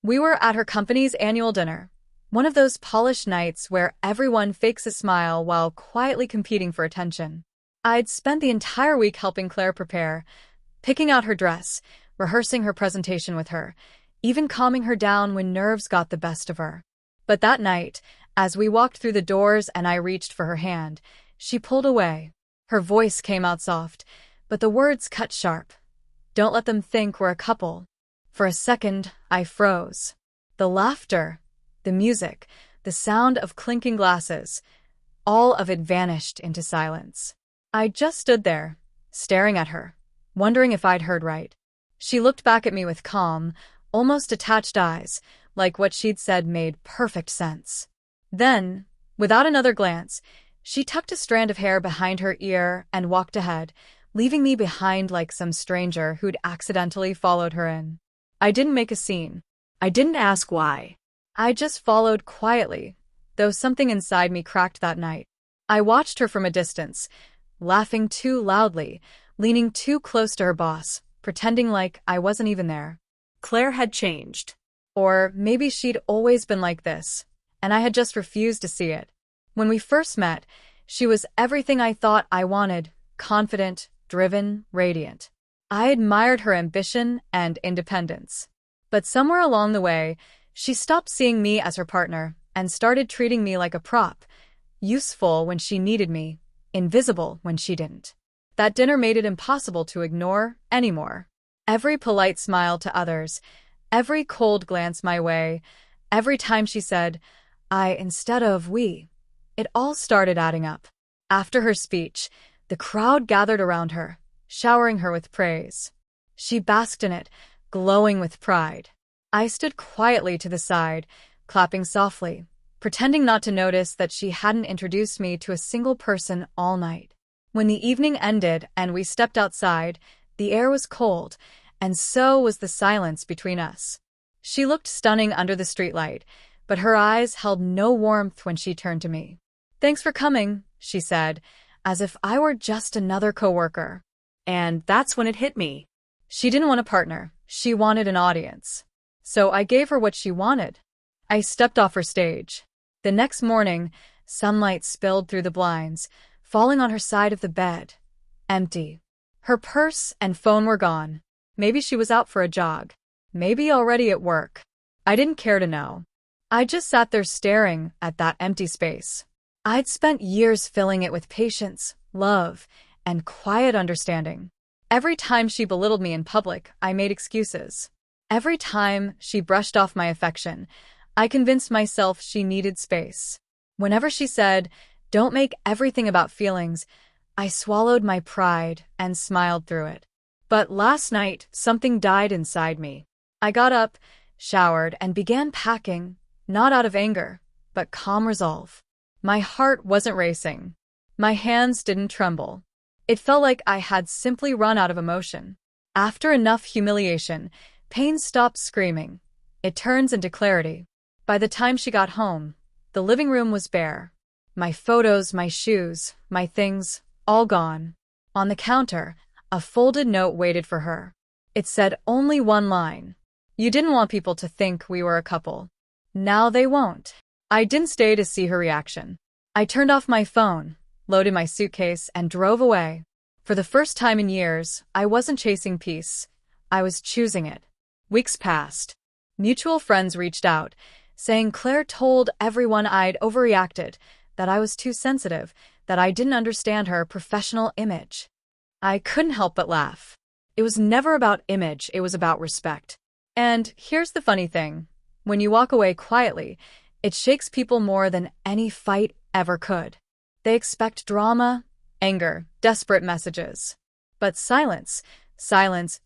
We were at her company's annual dinner, one of those polished nights where everyone fakes a smile while quietly competing for attention. I'd spent the entire week helping Claire prepare, picking out her dress, rehearsing her presentation with her, even calming her down when nerves got the best of her. But that night, as we walked through the doors and I reached for her hand, she pulled away. Her voice came out soft, but the words cut sharp. "Don't let them think we're a couple." For a second, I froze. The laughter, the music, the sound of clinking glasses, all of it vanished into silence. I just stood there, staring at her, wondering if I'd heard right. She looked back at me with calm, almost detached eyes, like what she'd said made perfect sense. Then, without another glance, she tucked a strand of hair behind her ear and walked ahead, leaving me behind like some stranger who'd accidentally followed her in. I didn't make a scene. I didn't ask why. I just followed quietly, though something inside me cracked that night. I watched her from a distance, laughing too loudly, leaning too close to her boss, pretending like I wasn't even there. Claire had changed. Or maybe she'd always been like this, and I had just refused to see it. When we first met, she was everything I thought I wanted: confident, driven, radiant. I admired her ambition and independence. But somewhere along the way, she stopped seeing me as her partner and started treating me like a prop, useful when she needed me, invisible when she didn't. That dinner made it impossible to ignore anymore. Every polite smile to others, every cold glance my way, every time she said, "I" instead of "we," it all started adding up. After her speech, the crowd gathered around her, showering her with praise. She basked in it, glowing with pride. I stood quietly to the side, clapping softly, pretending not to notice that she hadn't introduced me to a single person all night. When the evening ended and we stepped outside, the air was cold, and so was the silence between us. She looked stunning under the streetlight, but her eyes held no warmth when she turned to me. "Thanks for coming," she said, as if I were just another coworker. And that's when it hit me. She didn't want a partner, she wanted an audience. So I gave her what she wanted. I stepped off her stage. The next morning, sunlight spilled through the blinds, falling on her side of the bed. Empty. Her purse and phone were gone. Maybe she was out for a jog. Maybe already at work. I didn't care to know. I just sat there staring at that empty space. I'd spent years filling it with patience, love, and quiet understanding. Every time she belittled me in public, I made excuses. Every time she brushed off my affection, I convinced myself she needed space. Whenever she said, "Don't make everything about feelings," I swallowed my pride and smiled through it. But last night, something died inside me. I got up, showered, and began packing, not out of anger, but calm resolve. My heart wasn't racing. My hands didn't tremble. It felt like I had simply run out of emotion. After enough humiliation, pain stopped screaming. It turns into clarity. By the time she got home, the living room was bare. My photos, my shoes, my things, all gone. On the counter, a folded note waited for her. It said only one line: "You didn't want people to think we were a couple. Now they won't." I didn't stay to see her reaction. I turned off my phone, loaded my suitcase, and drove away. For the first time in years, I wasn't chasing peace. I was choosing it. Weeks passed. Mutual friends reached out, saying Claire told everyone I'd overreacted, that I was too sensitive, that I didn't understand her professional image. I couldn't help but laugh. It was never about image, it was about respect. And here's the funny thing. When you walk away quietly, it shakes people more than any fight ever could. They expect drama, anger, desperate messages. But silence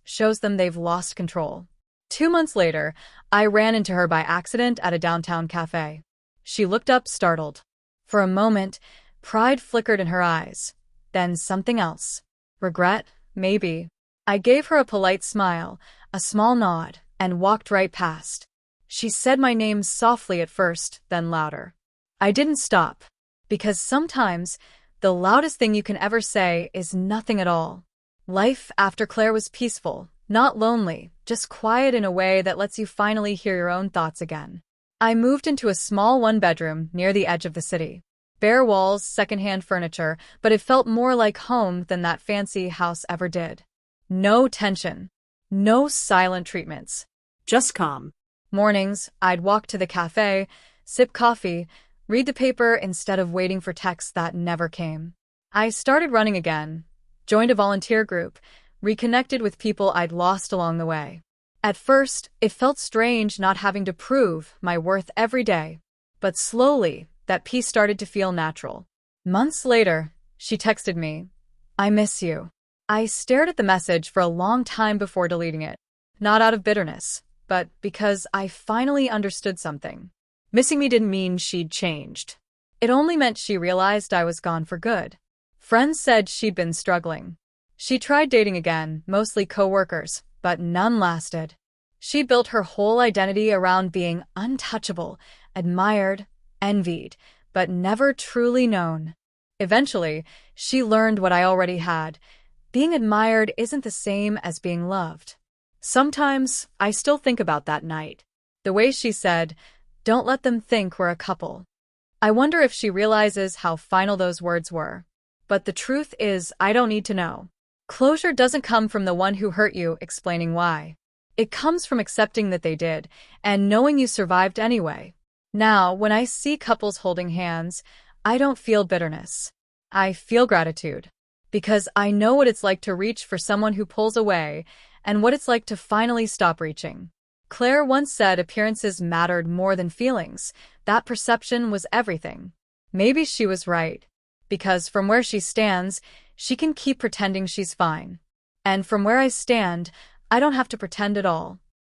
shows them they've lost control. 2 months later, I ran into her by accident at a downtown cafe. She looked up, startled. For a moment, pride flickered in her eyes. Then something else. Regret, maybe. I gave her a polite smile, a small nod, and walked right past. She said my name softly at first, then louder. I didn't stop, because sometimes the loudest thing you can ever say is nothing at all. Life after Claire was peaceful, not lonely, just quiet in a way that lets you finally hear your own thoughts again. I moved into a small one-bedroom near the edge of the city. Bare walls, secondhand furniture, but it felt more like home than that fancy house ever did. No tension. No silent treatments. Just calm. Mornings, I'd walk to the cafe, sip coffee, read the paper instead of waiting for texts that never came. I started running again, joined a volunteer group, reconnected with people I'd lost along the way. At first, it felt strange not having to prove my worth every day. But slowly, that peace started to feel natural. Months later, she texted me, "I miss you." I stared at the message for a long time before deleting it. Not out of bitterness, but because I finally understood something. Missing me didn't mean she'd changed. It only meant she realized I was gone for good. Friends said she'd been struggling. She tried dating again, mostly coworkers, but none lasted. She built her whole identity around being untouchable, admired, envied, but never truly known. Eventually, she learned what I already had. Being admired isn't the same as being loved. Sometimes, I still think about that night. The way she said, "Don't let them think we're a couple." I wonder if she realizes how final those words were. But the truth is, I don't need to know. Closure doesn't come from the one who hurt you explaining why. It comes from accepting that they did, and knowing you survived anyway. Now, when I see couples holding hands, I don't feel bitterness. I feel gratitude. Because I know what it's like to reach for someone who pulls away, and what it's like to finally stop reaching. Claire once said appearances mattered more than feelings. That perception was everything. Maybe she was right. Because from where she stands, she can keep pretending she's fine. And from where I stand, I don't have to pretend at all.